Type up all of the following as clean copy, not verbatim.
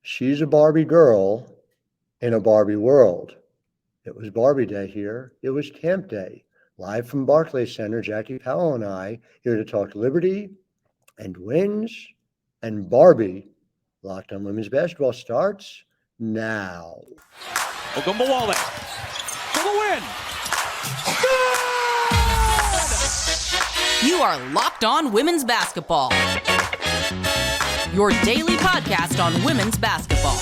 She's a Barbie girl in a Barbie world. It was Barbie Day here. It was Camp Day. Live from Barclays Center, Jackie Powell and I here to talk Liberty and wins and Barbie. Locked On Women's Basketball starts now. Ogunbowale for the win. You are Locked On Women's Basketball, your daily podcast on women's basketball.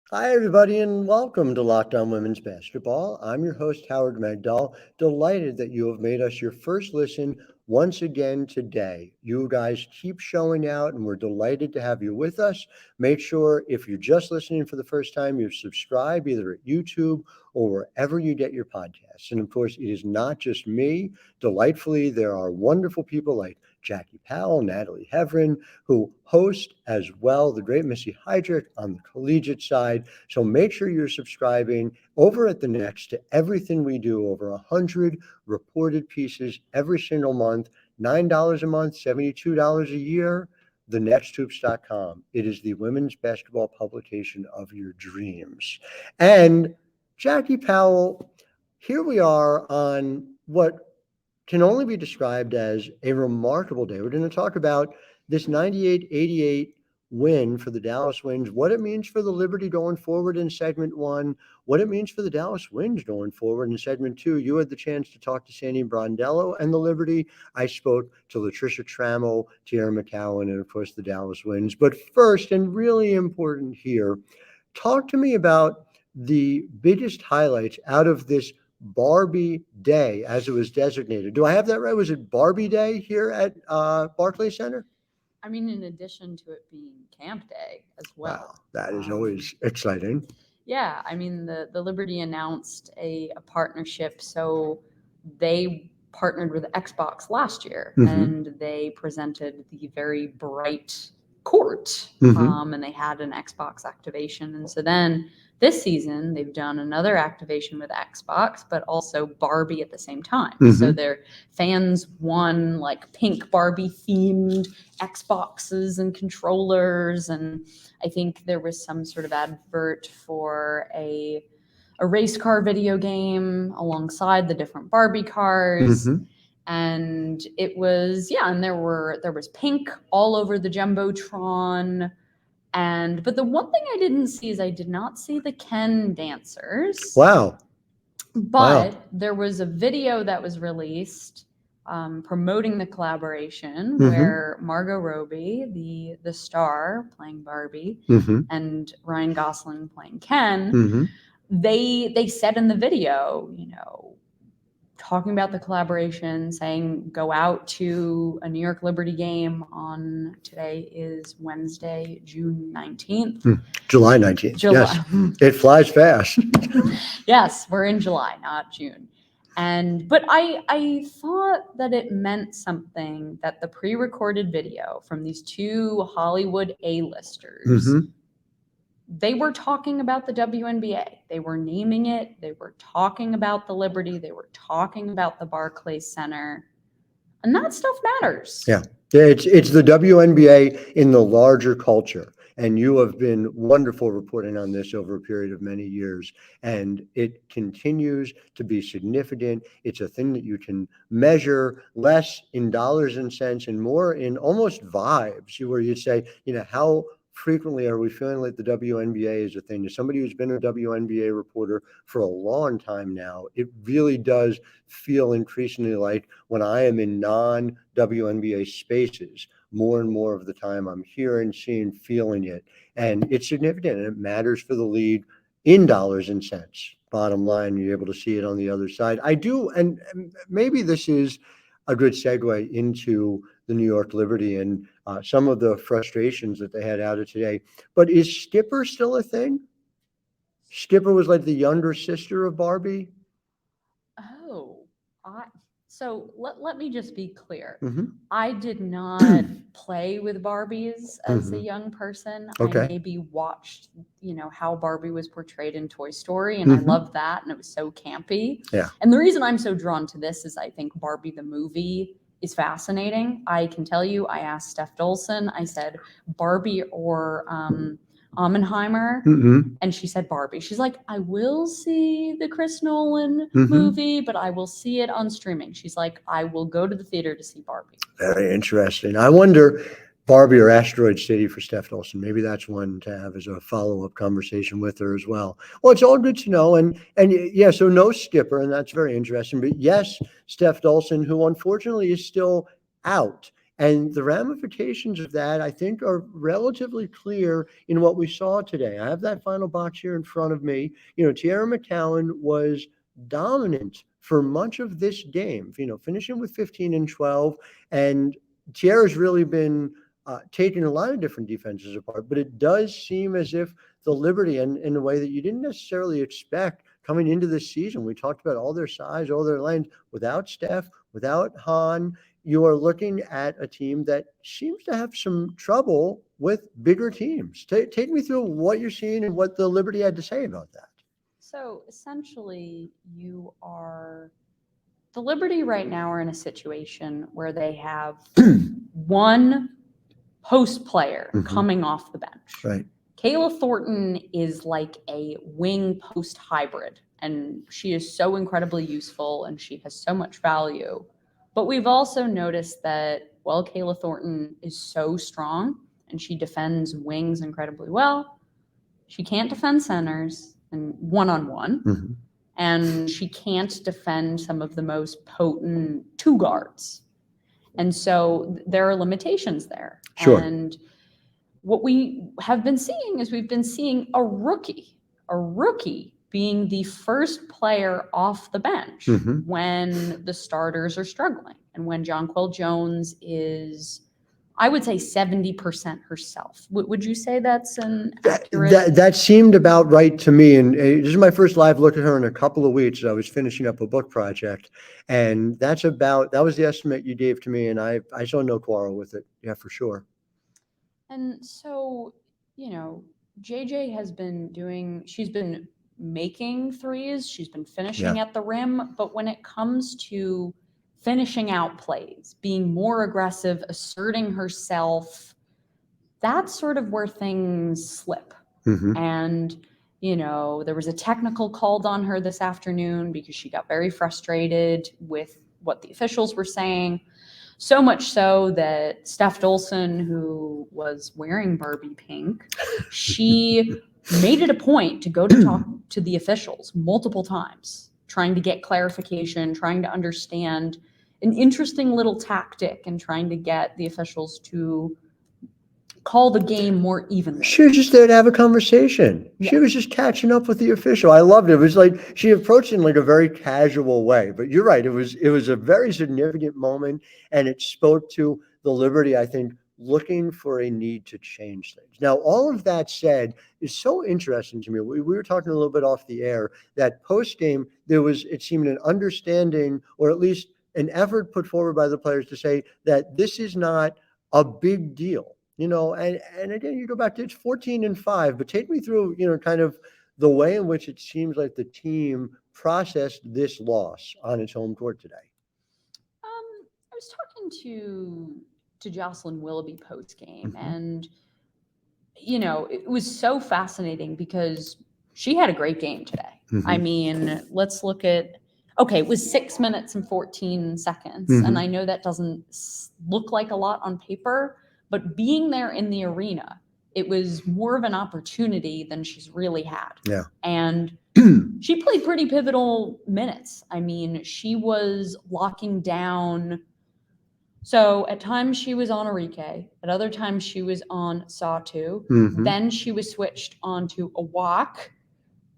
Hi, everybody, and welcome to Locked On Women's Basketball. I'm your host, Howard Megdal. Delighted that you have made us your first listen once again today. You guys keep showing out, and we're delighted to have you with us. Make sure, if you're just listening for the first time, you subscribe either at YouTube or wherever you get your podcasts. And of course, it is not just me. Delightfully, there are wonderful people like Jackie Powell, Natalie Heverin, who host as well the great Missy Heydrich on the collegiate side. So make sure you're subscribing over at The Next to everything we do. Over 100 reported pieces every single month, $9 a month, $72 a year. TheNextHoops.com. It is the women's basketball publication of your dreams. And Jackie Powell, here we are on what can only be described as a remarkable day. We're going to talk about this 98-88 win for the Dallas Wings, what it means for the Liberty going forward in segment one, what it means for the Dallas Wings going forward in segment two. You had the chance to talk to Sandy Brondello and the Liberty. I spoke to Latricia Trammell, Tierra McCowan, and of course the Dallas Wings. But first, and really important here, talk to me about the biggest highlights out of this Barbie Day, as it was designated. Do I have that right? Was it Barbie Day here at Barclays Center? I mean, in addition to it being Camp Day as well. Wow, that is always exciting. Yeah, I mean, the Liberty announced a partnership. So they partnered with Xbox last year, and they presented the very bright court, and they had an Xbox activation. And so then this season, they've done another activation with Xbox, but also Barbie at the same time. So their fans won like pink Barbie themed Xboxes and controllers. And I think there was some sort of advert for a race car video game alongside the different Barbie cars. And it was, and there was pink all over the Jumbotron. But the one thing I didn't see is I did not see the Ken dancers. Wow. But there was a video that was released promoting the collaboration where Margot Robbie, the star playing Barbie, and Ryan Gosling playing Ken, they said in the video, talking about the collaboration, saying go out to a New York Liberty game on, today is Wednesday, June 19th. July 19th. July. Yes, it flies fast. Yes, we're in July, not June. But I thought that it meant something that the pre-recorded video from these two Hollywood A-listers, they were talking about the WNBA. They were naming it. They were talking about the Liberty. They were talking about the Barclays Center. And that stuff matters. Yeah. It's the WNBA in the larger culture. And you have been wonderful reporting on this over a period of many years. And it continues to be significant. It's a thing that you can measure less in dollars and cents and more in almost vibes, where you say, how frequently are we feeling like the WNBA is a thing? As somebody who's been a WNBA reporter for a long time now, it really does feel increasingly like when I am in non-WNBA spaces, more and more of the time I'm hearing, seeing, feeling it. And it's significant, and it matters for the league in dollars and cents. Bottom line, you're able to see it on the other side. I do, and maybe this is a good segue into the New York Liberty and some of the frustrations that they had out of today. But is Skipper still a thing? Skipper was like the younger sister of Barbie? Oh, So let me just be clear. Mhm. I did not play with Barbies as a Mhm. young person. Okay. I maybe watched, how Barbie was portrayed in Toy Story, and I Mhm. loved that, and it was so campy. Yeah. And the reason I'm so drawn to this is I think Barbie the movie is fascinating. I can tell you, I asked Steph Dolson, I said, Barbie or Oppenheimer? Mhm. And she said Barbie. She's like, I will see the Chris Nolan Mhm. movie, but I will see it on streaming. She's like, I will go to the theater to see Barbie. Very interesting. I wonder, Barbie or Asteroid City for Steph Dolson. Maybe that's one to have as a follow-up conversation with her as well. Well, it's all good to know. And yeah, so no Skipper, and that's very interesting. But yes, Steph Dolson, who unfortunately is still out. And the ramifications of that, I think, are relatively clear in what we saw today. I have that final box here in front of me. Tierra McCowan was dominant for much of this game, finishing with 15 and 12. And Tierra's really been taking a lot of different defenses apart, but it does seem as if the Liberty, and in a way that you didn't necessarily expect coming into this season, we talked about all their size, all their length, without Steph, without Han, you are looking at a team that seems to have some trouble with bigger teams. Take me through what you're seeing and what the Liberty had to say about that. So essentially, the Liberty right now are in a situation where they have one post player coming off the bench. Right. Kayla Thornton is like a wing post hybrid, and she is so incredibly useful and she has so much value. But we've also noticed that, Kayla Thornton is so strong and she defends wings incredibly well. She can't defend centers and one-on-one, and she can't defend some of the most potent two guards. And so there are limitations there. Sure. And what we have been seeing is we've been seeing a rookie being the first player off the bench when the starters are struggling and when Jonquel Jones is, I would say, 70% herself. Would you say that's an accurate? That seemed about right to me. And this is my first live look at her in a couple of weeks. I was finishing up a book project, and that was the estimate you gave to me, and I saw no quarrel with it. Yeah, for sure. And so, JJ she's been making threes, she's been finishing at the rim, but when it comes to finishing out plays, being more aggressive, asserting herself, that's sort of where things slip. And, there was a technical called on her this afternoon because she got very frustrated with what the officials were saying. So much so that Steph Dolson, who was wearing Barbie pink, she made it a point to go to talk to the officials multiple times, trying to get clarification, trying to understand an interesting little tactic, and trying to get the officials to call the game more evenly. She was just there to have a conversation. Yeah. She was just catching up with the official. I loved it. It was like she approached it in like a very casual way. But you're right. It was a very significant moment, and it spoke to the Liberty, I think, looking for a need to change things. Now, all of that said is so interesting to me. We were talking a little bit off the air that post-game, it seemed an understanding, or at least an effort put forward by the players to say that this is not a big deal. And again, you go back to it's 14 and 5, but take me through, kind of the way in which it seems like the team processed this loss on its home court today. I was talking to Jocelyn Willoughby post game, and it was so fascinating because she had a great game today. I mean, let's look at. Okay, it was 6 minutes and 14 seconds, and I know that doesn't look like a lot on paper. But being there in the arena, it was more of an opportunity than she's really had. Yeah. And she played pretty pivotal minutes. I mean, she was locking down. So at times she was on Arike. At other times she was on Satu. Then she was switched onto a walk.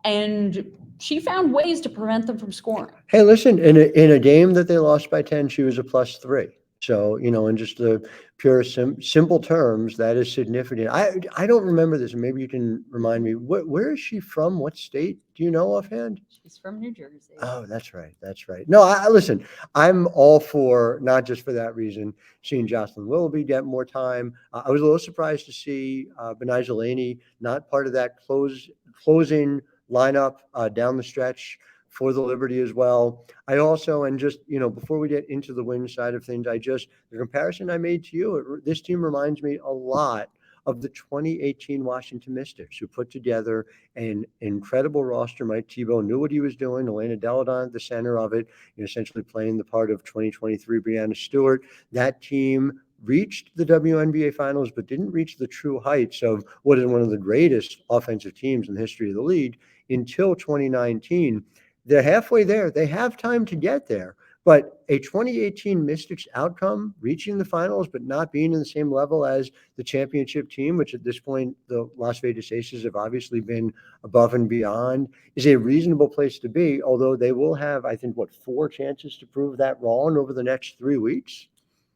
And she found ways to prevent them from scoring. Hey, listen, in a game that they lost by 10, she was a +3. So, in just the pure simple terms, that is significant. I don't remember this. Maybe you can remind me. Where is she from? What state? Do you know offhand? She's from New Jersey. Oh, that's right. That's right. No, I listen. I'm all for, not just for that reason, seeing Jocelyn Willoughby get more time. I was a little surprised to see Benai Laney not part of that closing lineup down the stretch for the Liberty as well. I also, and just, before we get into the win side of things, the comparison I made to you, this team reminds me a lot of the 2018 Washington Mystics, who put together an incredible roster. Mike Tebow knew what he was doing. Elena Delle Donne at the center of it, essentially playing the part of 2023 Breanna Stewart. That team reached the WNBA finals, but didn't reach the true heights of what is one of the greatest offensive teams in the history of the league until 2019. They're halfway there. They have time to get there. But a 2018 Mystics outcome, reaching the finals, but not being in the same level as the championship team, which at this point, the Las Vegas Aces have obviously been above and beyond, is a reasonable place to be, although they will have, I think, 4 chances to prove that wrong over the next 3 weeks?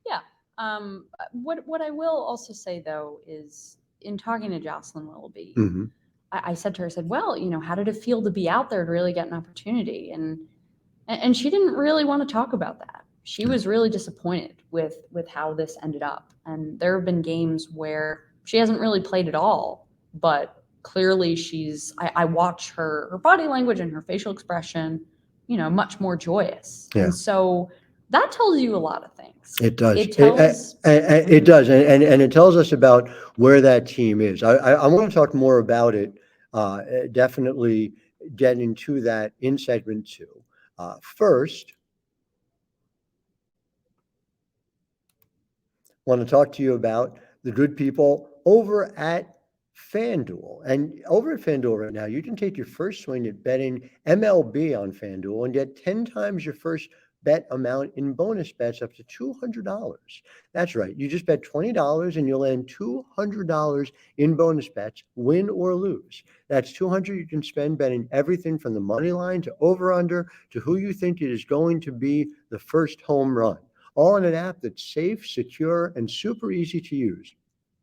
Yeah. What I will also say, though, is in talking to Jocelyn Willoughby, Mm-hmm. I said to her, well, how did it feel to be out there to really get an opportunity? And she didn't really want to talk about that. She was really disappointed with how this ended up. And there have been games where she hasn't really played at all, but clearly I watch her body language and her facial expression, much more joyous. Yeah. And so that tells you a lot of things. It does. It tells. It does. And it tells us about where that team is. I want to talk more about it. Definitely get into that in segment 2. First, I want to talk to you about the good people over at FanDuel. And over at FanDuel right now, you can take your first swing at betting MLB on FanDuel and get 10 times your first bet amount in bonus bets up to $200. That's right. You just bet $20 and you'll land $200 in bonus bets, win or lose. That's $200 you can spend betting everything from the money line to over-under to who you think it is going to be the first home run. All in an app that's safe, secure, and super easy to use.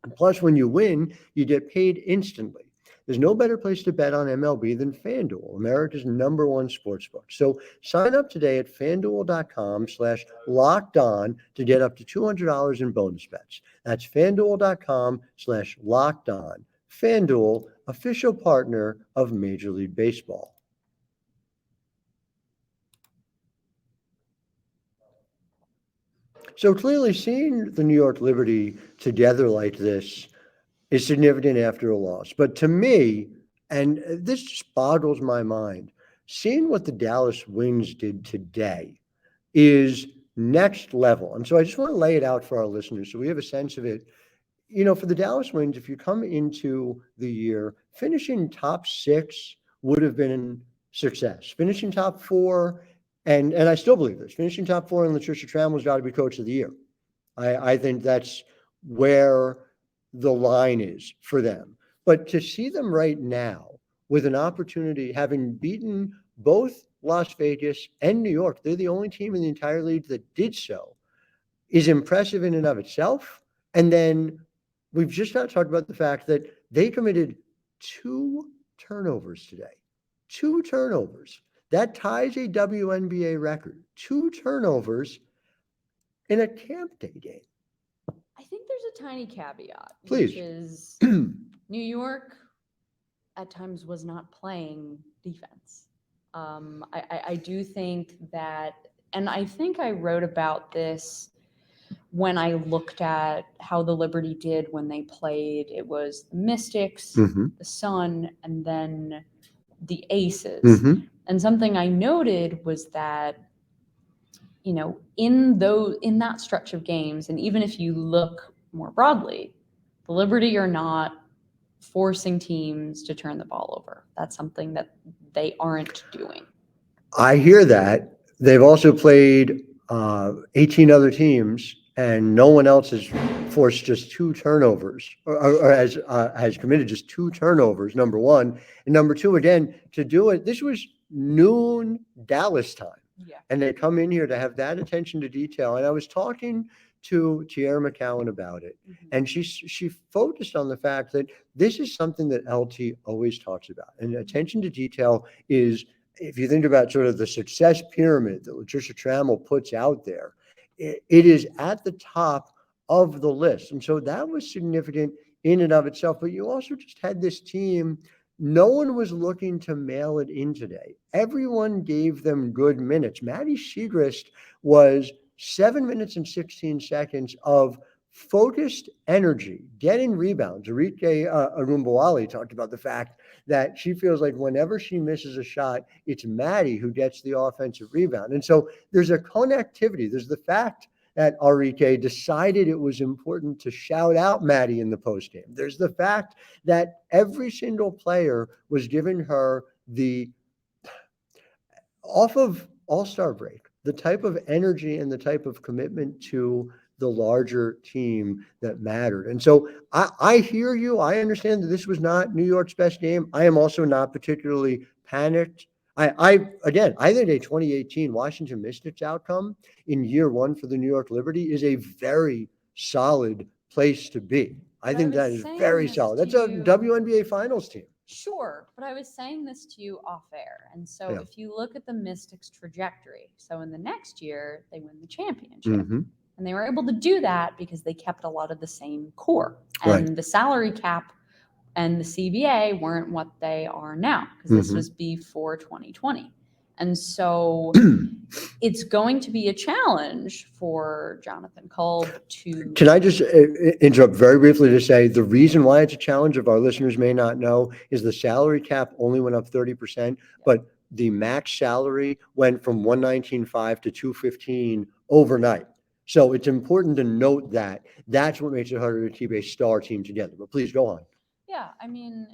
And plus, when you win, you get paid instantly. There's no better place to bet on MLB than FanDuel, America's #1 sportsbook. So sign up today at FanDuel.com/LockedOn to get up to $200 in bonus bets. That's FanDuel.com/LockedOn. FanDuel, official partner of Major League Baseball. So clearly seeing the New York Liberty together like this is significant after a loss. But to me, and this just boggles my mind, seeing what the Dallas Wings did today is next level. And so I just want to lay it out for our listeners so we have a sense of it. For the Dallas Wings, if you come into the year, finishing top 6 would have been success. Finishing top 4, and I still believe this, finishing top 4 and Latricia Trammell's got to be coach of the year. I think that's where the line is for them. But to see them right now with an opportunity, having beaten both Las Vegas and New York, they're the only team in the entire league that did so, is impressive in and of itself. And then we've just not talked about the fact that they committed 2 turnovers today. 2 turnovers. That ties a WNBA record. 2 turnovers in a camp day game. I think there's a tiny caveat, Please. Which is New York at times was not playing defense. I do think that, and I think I wrote about this when I looked at how the Liberty did when they played. It was the Mystics, the Sun, and then the Aces. And something I noted was that, in that stretch of games, and even if you look more broadly, the Liberty are not forcing teams to turn the ball over. That's something that they aren't doing. I hear that. They've also played 18 other teams, and no one else has forced just 2 turnovers or has committed just 2 turnovers, number one. And number two, again, to do it, this was noon Dallas time. Yeah. And they come in here to have that attention to detail. And I was talking to Tiara McCowan about it. Mhm. And she focused on the fact that this is something that LT always talks about. And attention to detail is, if you think about sort of the success pyramid that Latricia Trammell puts out there, it is at the top of the list. And so that was significant in and of itself. But you also just had this team. No one was looking to mail it in today. Everyone gave them good minutes. Maddie Siegrist was 7 minutes and 16 seconds of focused energy, getting rebounds. Arike Arumbawali talked about the fact that she feels like whenever she misses a shot, it's Maddie who gets the offensive rebound. And so there's a connectivity. There's the fact that Arike decided it was important to shout out Maddie in the postgame. There's the fact that every single player was giving her the, off of All-Star break, the type of energy and the type of commitment to the larger team that mattered. And so I hear you. I understand that this was not New York's best game. I am also not particularly panicked. I think a 2018 Washington Mystics outcome in year one for the New York Liberty is a very solid place to be. I think that is very solid. That's a WNBA finals team. Sure, but I was saying this to you off air. And so if you look at the Mystics' trajectory, so in the next year, they win the championship. Mm-hmm. And they were able to do that because they kept a lot of the same core. And the salary cap and the CBA weren't what they are now, because this was before 2020. And so it's going to be a challenge for Jonathan Kolb to... Can I just interrupt very briefly to say the reason why it's a challenge, if our listeners may not know, is the salary cap only went up 30%, but the max salary went from $119.5 to $215 overnight. So it's important to note that. That's what makes it harder to keep a star team together. But please go on. Yeah, I mean,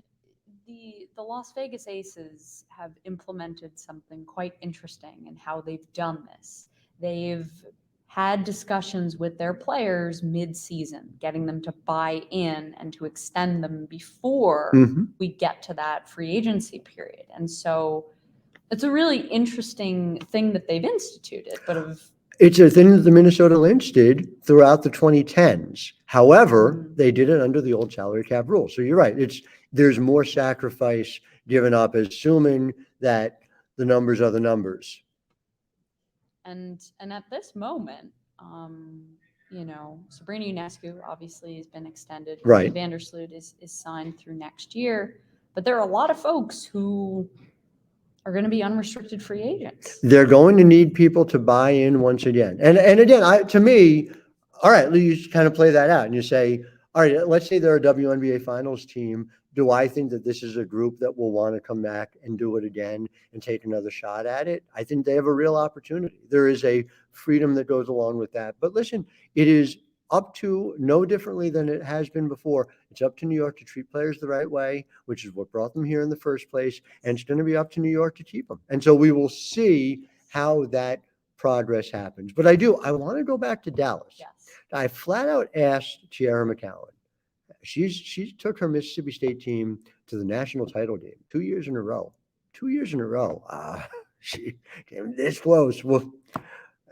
the Las Vegas Aces have implemented something quite interesting in how they've done this. They've had discussions with their players mid-season, getting them to buy in and to extend them before we get to that free agency period. And so it's a really interesting thing that they've instituted, but it's a thing that the Minnesota Lynx did throughout the 2010s. However, they did it under the old salary cap rule. So you're right. There's more sacrifice given up, assuming that the numbers are the numbers. And at this moment, Sabrina Ionescu obviously has been extended. Right. Vandersloot is signed through next year. But there are a lot of folks who are going to be unrestricted free agents. They're going to need people to buy in once again. And again, to me, all right, you just kind of play that out and you say, all right, let's say they're a WNBA finals team. Do I think that this is a group that will want to come back and do it again and take another shot at it? I think they have a real opportunity. There is a freedom that goes along with that. But listen, it is up to, no differently than it has been before, it's up to New York to treat players the right way, which is what brought them here in the first place. And it's going to be up to New York to keep them. And so we will see how that progress happens. But I want to go back to Dallas. Yes. I flat out asked Tiara McCowan. She took her Mississippi State team to the national title game 2 years in a row. 2 years in a row. She came this close. Well,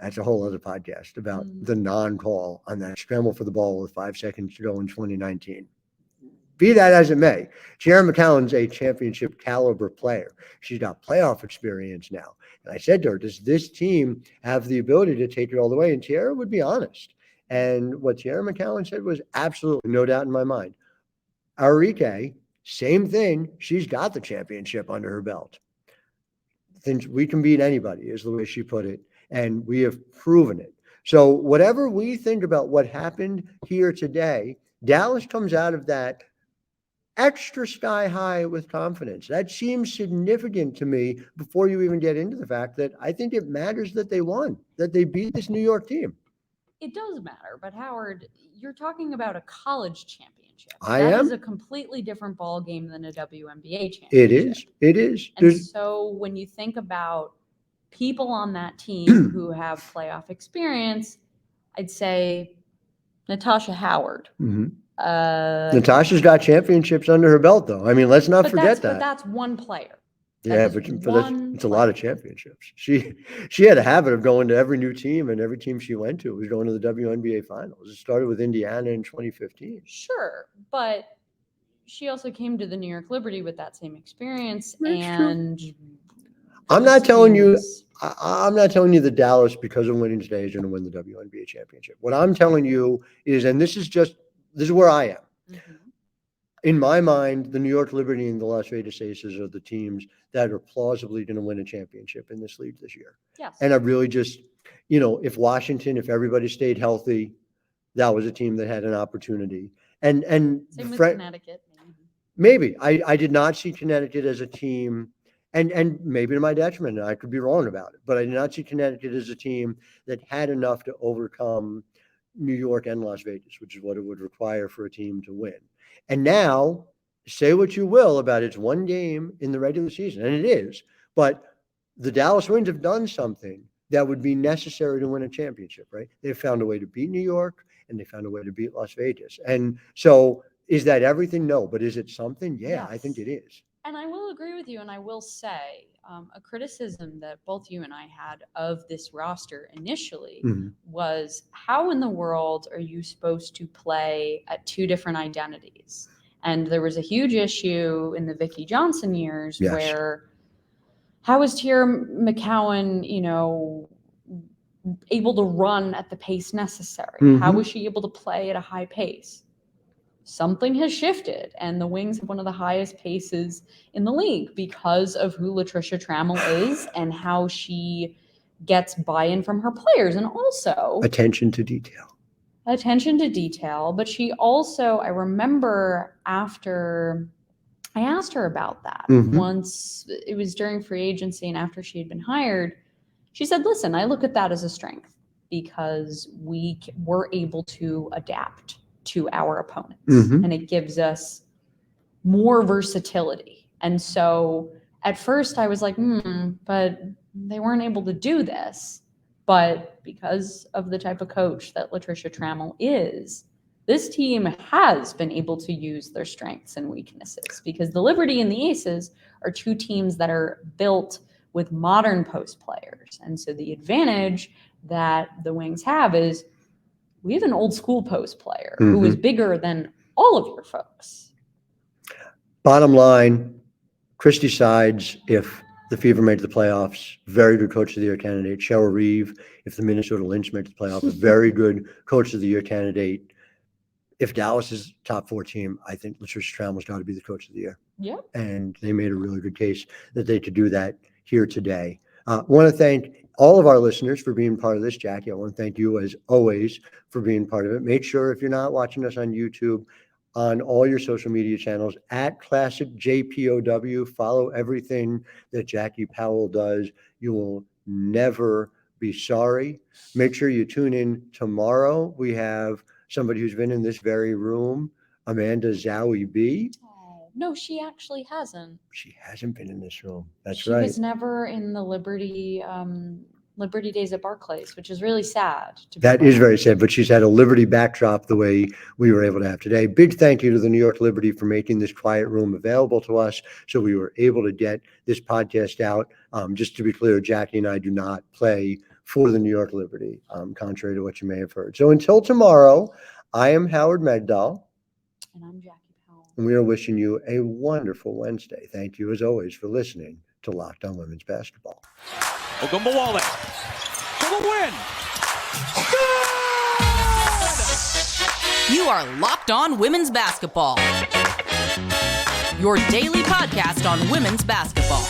that's a whole other podcast about the non-call on that scramble for the ball with 5 seconds to go in 2019. Be that as it may, Tiara McCowan's a championship caliber player. She's got playoff experience now. And I said to her, does this team have the ability to take it all the way? And Tiara would be honest. And what Tiara McCowan said was absolutely no doubt in my mind. Arike, same thing. She's got the championship under her belt. Thinks we can beat anybody is the way she put it. And we have proven it. So whatever we think about what happened here today, Dallas comes out of that extra sky high with confidence. That seems significant to me before you even get into the fact that I think it matters that they won, that they beat this New York team. It does matter, but Howard, you're talking about a college championship. I am. That is a completely different ball game than a WNBA championship. It is. And so when you think about people on that team who have playoff experience, I'd say Natasha Howard. Natasha's got championships under her belt, though. I mean, let's not forget that. But that's one player. Yeah, but it's a lot of championships. She had a habit of going to every new team, and every team she went to was going to the WNBA finals. It started with Indiana in 2015. Sure, but she also came to the New York Liberty with that same experience. That's and true. I'm not telling you that Dallas, because of winning today, is going to win the WNBA championship. What I'm telling you is, and this is where I am. Mm-hmm. In my mind, the New York Liberty and the Las Vegas Aces are the teams that are plausibly going to win a championship in this league this year. Yes. And I really just, if Washington, if everybody stayed healthy, that was a team that had an opportunity. And same with Connecticut. Maybe. I did not see Connecticut as a team, and maybe to my detriment, and I could be wrong about it, but I did not see Connecticut as a team that had enough to overcome New York and Las Vegas, which is what it would require for a team to win. And now, say what you will about it's one game in the regular season, and it is, but the Dallas Wings have done something that would be necessary to win a championship, right? They've found a way to beat New York, and they found a way to beat Las Vegas. And so is that everything? No, but is it something? Yeah, yes. I think it is. And I will agree with you, and I will say a criticism that both you and I had of this roster initially was, how in the world are you supposed to play at two different identities? And there was a huge issue in the Vicki Johnson years where how is Tiara McCowan, able to run at the pace necessary? How was she able to play at a high pace? Something has shifted, and the Wings have one of the highest paces in the league because of who Latricia Trammell is and how she gets buy-in from her players, and also attention to detail. But she also, I remember after I asked her about that once, it was during free agency and after she had been hired, she said, listen, I look at that as a strength because we were able to adapt to our opponents, and it gives us more versatility. And so at first I was like, but they weren't able to do this. But because of the type of coach that Latricia Trammell is, this team has been able to use their strengths and weaknesses, because the Liberty and the Aces are two teams that are built with modern post players. And so the advantage that the Wings have is we have an old school post player who is bigger than all of your folks. Bottom line, Chris decides if the Fever made the playoffs. Very good Coach of the Year candidate. Cheryl Reeve, if the Minnesota Lynx made the playoffs, a very good Coach of the Year candidate. If Dallas is top 4 team, I think Latricia Trammell's got to be the Coach of the Year. Yeah. And they made a really good case that they could do that here today. I want to thank all of our listeners for being part of this, Jackie. I want to thank you, as always, for being part of it. Make sure, if you're not watching us on YouTube, on all your social media channels, at Classic JPOW, follow everything that Jackie Powell does. You will never be sorry. Make sure you tune in tomorrow. We have somebody who's been in this very room, Amanda Zowie B. No, she actually hasn't. She hasn't been in this room. That's she right. She was never in the Liberty days at Barclays, which is really sad. That is very sad, but she's had a Liberty backdrop the way we were able to have today. Big thank you to the New York Liberty for making this quiet room available to us, so we were able to get this podcast out. Just to be clear, Jackie and I do not play for the New York Liberty, contrary to what you may have heard. So until tomorrow, I am Howard Megdal. And I'm Jackie. And we are wishing you a wonderful Wednesday. Thank you, as always, for listening to Locked On Women's Basketball. Ogunbowale for the win. Good! You are Locked On Women's Basketball, your daily podcast on women's basketball.